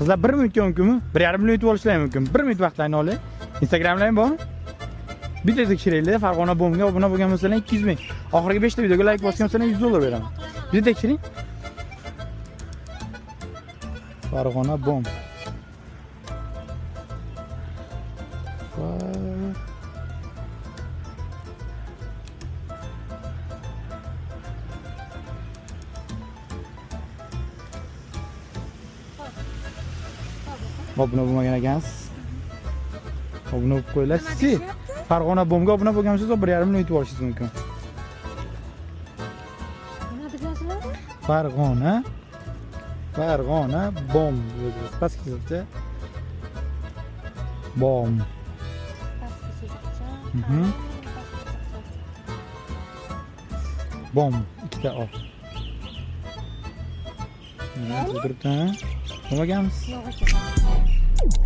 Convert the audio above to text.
Qizlar 1 minutga mumkinmi? 1,5 minut yutib olishlari mumkin. 1 minut vaqtlarini oling. Instagramlaring bormi? Bitta tekshiraylik. Farg'ona bomga obuna bo'lgan bo'lsanglar 200 ming. Oxirgi 5 ta videoga like bosgan bo'lsanglar $100 beraman. Bitta tekshiring. Farg'ona bom. Obuna bo'lmagan ekansiz. Obuna bo'lib qo'yinglar. Siz Farg'ona bomga obuna bo'lgan bo'lsangiz 1,5 minut yutib olishingiz mumkin. Nima deyapsizlar? Farg'ona bom yozasiz. Pastga bom. Bom ikkita ol. Nima turibdi? Bo'lmaganmiz? Yo'q ekan.